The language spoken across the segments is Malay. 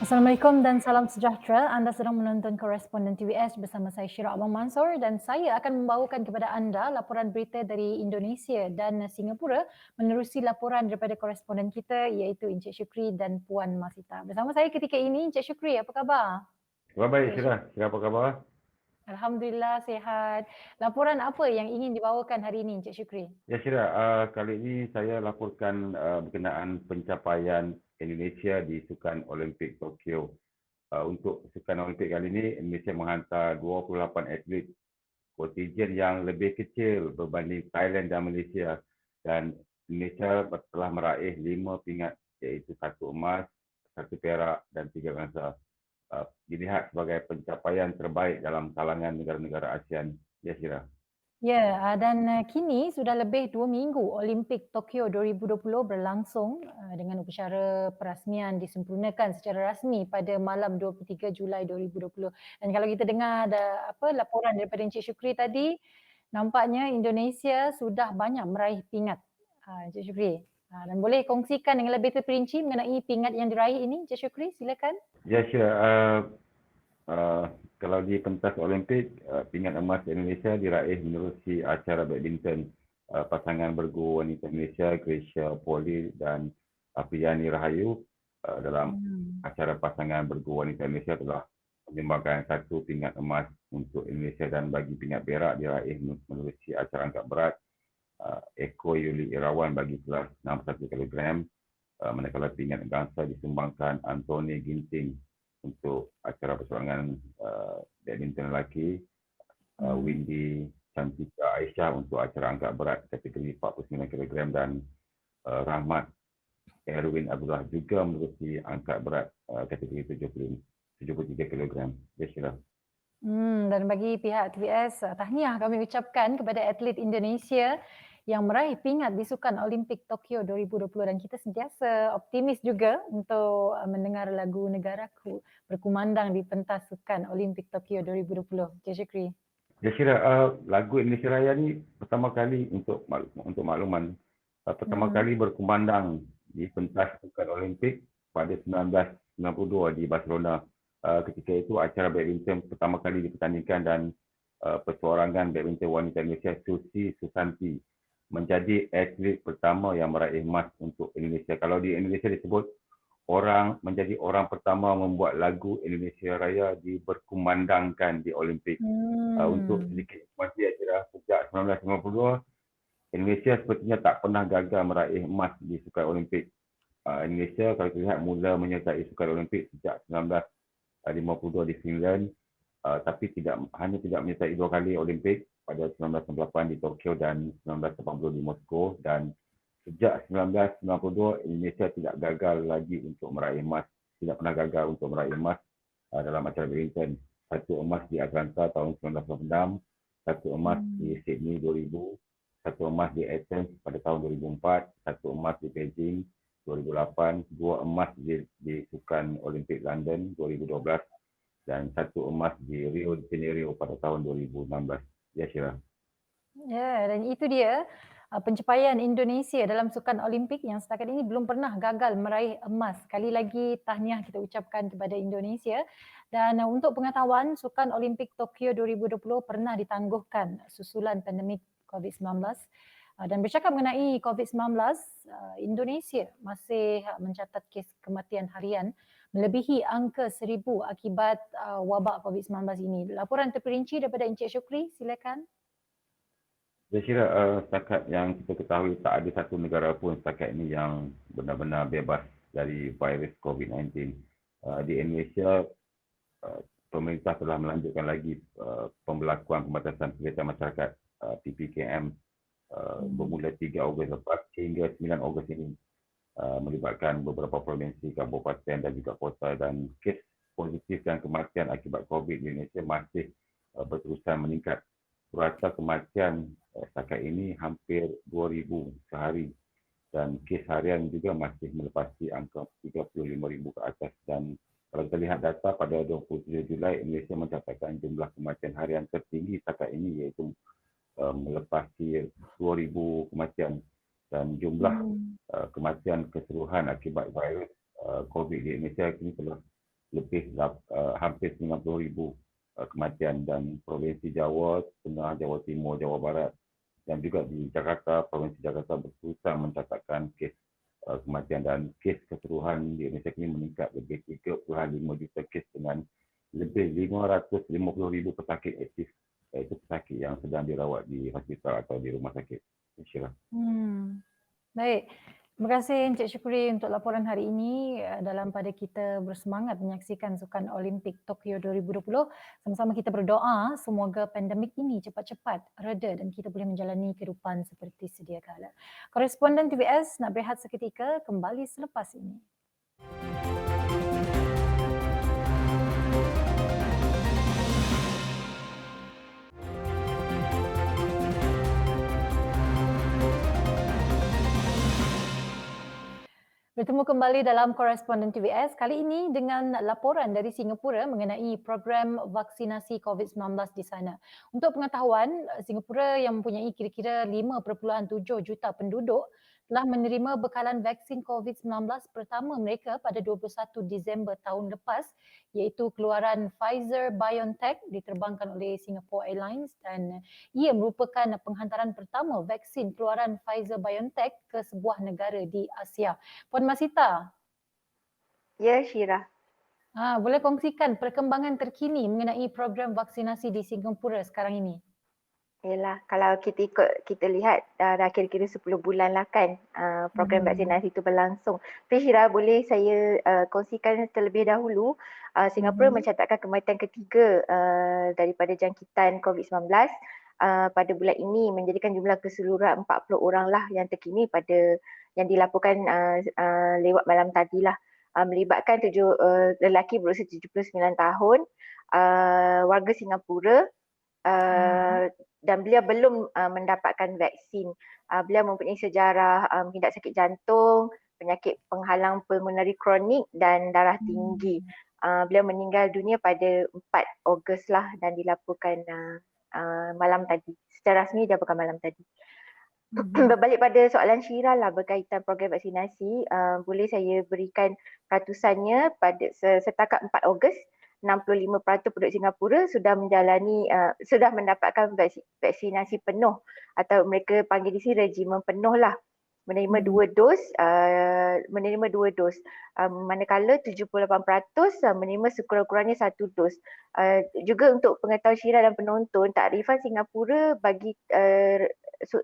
Assalamualaikum dan salam sejahtera. Anda sedang menonton Koresponden TVS bersama saya Syira Abang Mansor dan saya akan membawakan kepada anda laporan berita dari Indonesia dan Singapura menerusi laporan daripada koresponden kita iaitu Encik Syukri dan Puan Masita. Bersama saya ketika ini Encik Syukri, apa khabar? Khabar baik, Encik Syirah. Syukri. Syirah apa khabar? Alhamdulillah sihat. Laporan apa yang ingin dibawakan hari ini Encik Syukri? Ya, Syirah, kali ini saya laporkan berkenaan pencapaian Indonesia di Sukan Olimpik Tokyo. Untuk Sukan Olimpik kali ini, Indonesia menghantar 28 atlet, kontijen yang lebih kecil berbanding Thailand dan Malaysia. Dan Indonesia telah meraih 5 pingat iaitu 1 emas, 1 perak dan 3 bronze. Dilihat sebagai pencapaian terbaik dalam kalangan negara-negara ASEAN. Ya, Syirah. Ya, dan kini sudah lebih 2 minggu Olimpik Tokyo 2020 berlangsung dengan upacara perasmian disempurnakan secara rasmi pada malam 23 Julai 2020. Dan kalau kita dengar ada laporan daripada Encik Syukri tadi, nampaknya Indonesia sudah banyak meraih pingat. Encik Syukri. Dan boleh kongsikan dengan lebih terperinci mengenai pingat yang diraih ini, Encik Syukri, silakan. Ya, Syirah. Kalau di pentas Olimpik, pingat emas Indonesia diraih menerusi acara badminton pasangan bergu wanita Indonesia Gracia Poli dan Apriyani Rahayu. Dalam acara pasangan bergu wanita Indonesia telah menyumbangkan 1 pingat emas untuk Indonesia dan bagi pingat perak diraih menerusi acara angkat berat Eko Yuli Irawan bagi kelas 61 kg. Manakala pingat gangsa disumbangkan Anthony Ginting untuk acara persoalangan badminton lelaki, Windy Cantika Aisyah untuk acara angkat berat kategori 49 kg dan Rahmat Erwin Abdullah juga menerusi angkat berat kategori 73 kg. Ya, Syirah. Dan bagi pihak TVS, tahniah kami ucapkan kepada atlet Indonesia yang meraih pingat di Sukan Olimpik Tokyo 2020 dan kita sentiasa optimis juga untuk mendengar lagu Negaraku berkumandang di pentas Sukan Olimpik Tokyo 2020. Encik Syukri. Ya, Syirah, lagu Indonesia Raya ni pertama kali untuk makluman, pertama kali berkumandang di pentas Sukan Olimpik pada 1992 di Barcelona. Ketika itu acara badminton pertama kali dipertandingkan dan pesuarangan badminton wanita Indonesia Susi Susanti menjadi atlet pertama yang meraih emas untuk Indonesia. Kalau di Indonesia disebut menjadi orang pertama membuat lagu Indonesia Raya diberkumandangkan di Olimpik. Untuk sedikit informasi acara sejak 1952, Indonesia sepertinya tak pernah gagal meraih emas di Sukan Olimpik. Indonesia kalau kita lihat mula menyertai Sukan Olimpik sejak 1952 di Finland, tapi hanya tidak menyertai 2 kali Olimpik pada 1998 di Tokyo dan 1980 di Moskow, dan sejak 1992 Indonesia tidak gagal lagi untuk meraih emas, tidak pernah gagal untuk meraih emas dalam acara badminton. 1 emas di Atlanta tahun 1996, 1 emas di Sydney 2000, 1 emas di Athens pada tahun 2004, 1 emas di Beijing 2008, 2 emas di Sukan Olimpik London 2012 dan 1 emas di Rio de Janeiro pada tahun 2016. Ya, Syirah. Ya, dan itu dia pencapaian Indonesia dalam Sukan Olimpik yang setakat ini belum pernah gagal meraih emas. Sekali lagi tahniah kita ucapkan kepada Indonesia. Dan untuk pengetahuan, Sukan Olimpik Tokyo 2020 pernah ditangguhkan susulan pandemik COVID-19. Dan bercakap mengenai COVID-19, Indonesia masih mencatat kes kematian harian melebihi angka 1,000 akibat wabak COVID-19 ini. Laporan terperinci daripada Encik Syukri, silakan. Saya kira setakat yang kita ketahui tak ada satu negara pun setakat ini yang benar-benar bebas dari virus COVID-19. Di Indonesia, pemerintah telah melanjutkan lagi pembelakuan pembatasan kegiatan masyarakat PPKM bermula 3 Ogos lepas hingga 9 Ogos ini, melibatkan beberapa provinsi, kabupaten dan juga kota, dan kes positif dan kematian akibat COVID di Indonesia masih berterusan meningkat. Purata kematian setakat ini hampir 2,000 sehari dan kes harian juga masih melepasi angka 35,000 ke atas. Dan kalau kita lihat data pada 27 Julai, Indonesia mencatatkan jumlah kematian harian tertinggi setakat ini iaitu melepasi 2,000 kematian, dan jumlah kematian keseluruhan akibat virus COVID di Indonesia ini telah lebih hampir 90,000 kematian, dan Provinsi Jawa Tengah, Jawa Timur, Jawa Barat dan juga di Jakarta, Provinsi Jakarta berterusan mencatatkan kes kematian, dan kes keseluruhan di Indonesia ini meningkat lebih 3.5 juta kes dengan lebih 550,000 pesakit aktif, iaitu pesakit yang sedang dirawat di hospital atau di rumah sakit. Syirah. Baik. Terima kasih Encik Syukri untuk laporan hari ini dalam pada kita bersemangat menyaksikan Sukan Olimpik Tokyo 2020. Sama-sama kita berdoa semoga pandemik ini cepat-cepat reda dan kita boleh menjalani kehidupan seperti sedia kala. Koresponden TVS nak berehat seketika, kembali selepas ini. Bertemu kembali dalam Koresponden TVS, kali ini dengan laporan dari Singapura mengenai program vaksinasi COVID-19 di sana. Untuk pengetahuan, Singapura yang mempunyai kira-kira 5.7 juta penduduk telah menerima bekalan vaksin COVID-19 pertama mereka pada 21 Disember tahun lepas, iaitu keluaran Pfizer-BioNTech diterbangkan oleh Singapore Airlines, dan ia merupakan penghantaran pertama vaksin keluaran Pfizer-BioNTech ke sebuah negara di Asia. Puan Masita. Ya, Syirah. Boleh kongsikan perkembangan terkini mengenai program vaksinasi di Singapura sekarang ini? Yalah, kalau kita lihat dah kira-kira 10 bulan lah kan program vaksinasi itu berlangsung. Syirah, boleh saya kongsikan terlebih dahulu. Singapura mencatatkan kematian ketiga daripada jangkitan COVID-19 pada bulan ini, menjadikan jumlah keseluruhan 40 orang lah yang terkini pada yang dilaporkan lewat malam tadi lah. Melibatkan lelaki berusia 79 tahun, warga Singapura, dan beliau belum mendapatkan vaksin. Beliau mempunyai sejarah hindak sakit jantung, penyakit penghalang pulmonari kronik dan darah tinggi. Beliau meninggal dunia pada 4 Ogos lah dan dilaporkan malam tadi. Secara rasmi dilaporkan malam tadi. Berbalik pada soalan Syirah lah berkaitan program vaksinasi, boleh saya berikan ratusannya pada setakat 4 Ogos. 65% penduduk Singapura sudah sudah mendapatkan vaksinasi penuh, atau mereka panggil di sini regimen penuh lah, menerima 2 dos, manakala 78% menerima sekurang-kurangnya 1 dos. Juga untuk pengetahuan Syirah dan penonton, takrifan Singapura bagi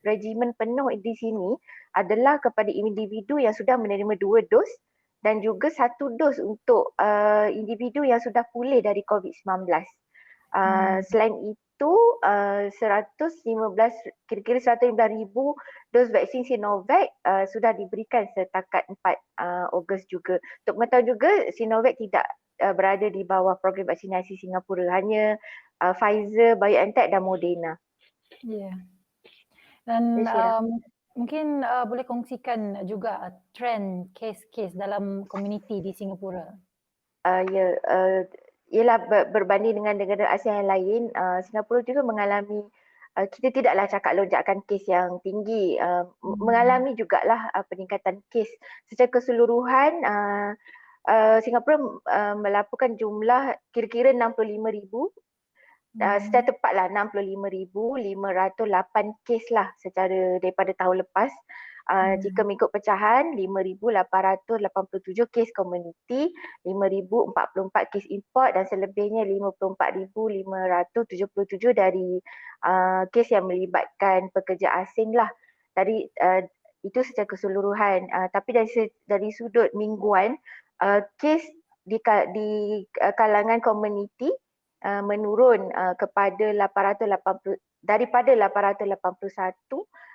regimen penuh di sini adalah kepada individu yang sudah menerima 2 dos dan juga 1 dos untuk individu yang sudah pulih dari COVID-19. Selain itu, 115,000 dos vaksin Sinovac sudah diberikan setakat 4 Ogos juga. Untuk mengetahui juga, Sinovac tidak berada di bawah program vaksinasi Singapura, hanya Pfizer, BioNTech dan Moderna. Ya. Dan mungkin boleh kongsikan juga trend kes-kes dalam komuniti di Singapura. Ialah berbanding dengan negara Asia yang lain, Singapura juga mengalami, kita tidaklah cakap lonjakan kes yang tinggi, mengalami jugalah peningkatan kes. Secara keseluruhan, Singapura melaporkan jumlah kira-kira 65,000, secara tepatlah 65,508 kes lah secara daripada tahun lepas. Jika mengikut pecahan, 5,887 kes komuniti, 5,044 kes import dan selebihnya 54,577 dari kes yang melibatkan pekerja asing lah. Dari itu secara keseluruhan. Tapi dari sudut mingguan, kes di kalangan komuniti menurun kepada 881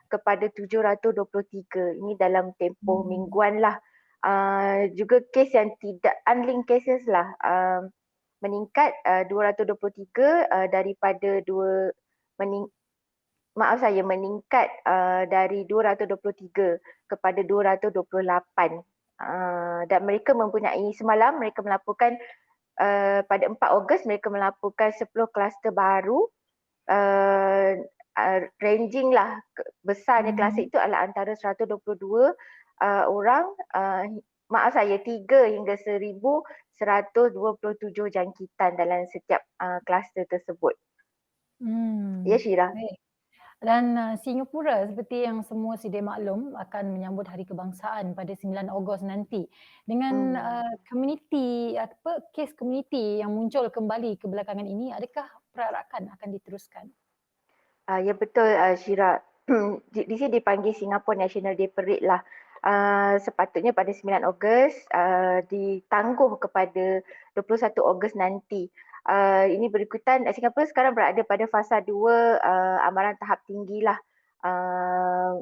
kepada 723. Ini dalam tempoh mingguan lah. Juga kes yang tidak unlinked cases lah meningkat 223 daripada meningkat dari 223 kepada 228. Dan mereka mempunyai, semalam mereka melaporkan pada 4 Ogos mereka melaporkan 10 kluster baru. Ranging lah besarnya kluster itu adalah antara 122 orang maaf saya 3 hingga 1,127 jangkitan dalam setiap kluster tersebut. Ya, Syira. Baik. Dan Singapura seperti yang semua sedia maklum akan menyambut Hari Kebangsaan pada 9 Ogos nanti dengan komuniti kes komuniti yang muncul kembali kebelakangan ini, adakah perarakan akan diteruskan? Ya betul, Syira. Di sini dipanggil Singapore National Day Parade lah. Sepatutnya pada 9 Ogos ditangguh kepada 21 Ogos nanti. Ini berikutan, Singapura sekarang berada pada fasa 2 amaran tahap tinggi lah.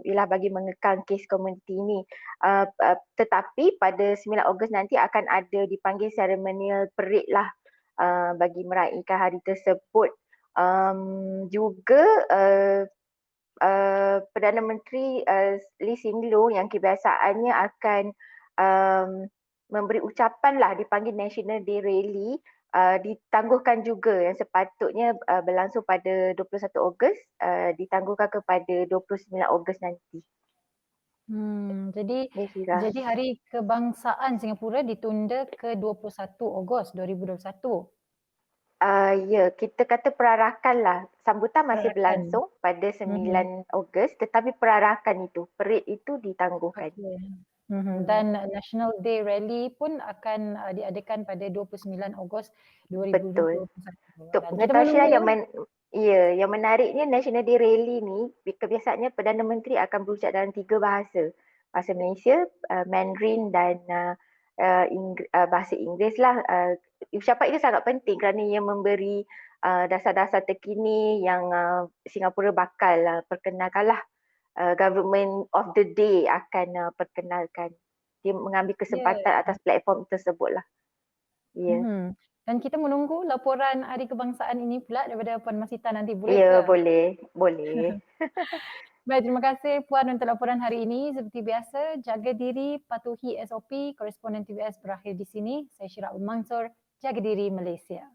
Ialah bagi mengekang kes komuniti ini. Tetapi pada 9 Ogos nanti akan ada dipanggil ceremonial parade lah bagi meraihkan hari tersebut. Juga Perdana Menteri Lee Hsien Loong yang kebiasaannya akan memberi ucapan lah dipanggil National Day Rally ditangguhkan juga yang sepatutnya berlangsung pada 21 Ogos ditangguhkan kepada 29 Ogos nanti. Jadi Ya, Syira. jadi Hari Kebangsaan Singapura ditunda ke 21 Ogos 2021. Ya, kita kata perarakan lah. Sambutan masih Perarakan. berlangsung pada 9 Ogos tetapi perarakan itu, parade itu ditangguhkan. Okey. Dan National Day Rally pun akan diadakan pada 29 Ogos Betul. 2021. Untuk Dan kita pengetahuan Syirah menunggu yang menariknya National Day Rally ni kebiasaannya Perdana Menteri akan berucap dalam 3 bahasa. Bahasa Malaysia, Mandarin dan bahasa Inggeris lah. Ucapan itu sangat penting kerana ia memberi dasar-dasar terkini yang Singapura bakal perkenalkan lah. Government of the Day akan perkenalkan. Dia mengambil kesempatan atas platform tersebut lah. Ya. Dan kita menunggu laporan Hari Kebangsaan ini pula daripada Puan Masita nanti, boleh Ya, ke? boleh. Baik, terima kasih Puan untuk laporan hari ini. Seperti biasa, jaga diri, patuhi SOP. Koresponden TVS berakhir di sini. Saya Syirah Mansur, jaga diri Malaysia.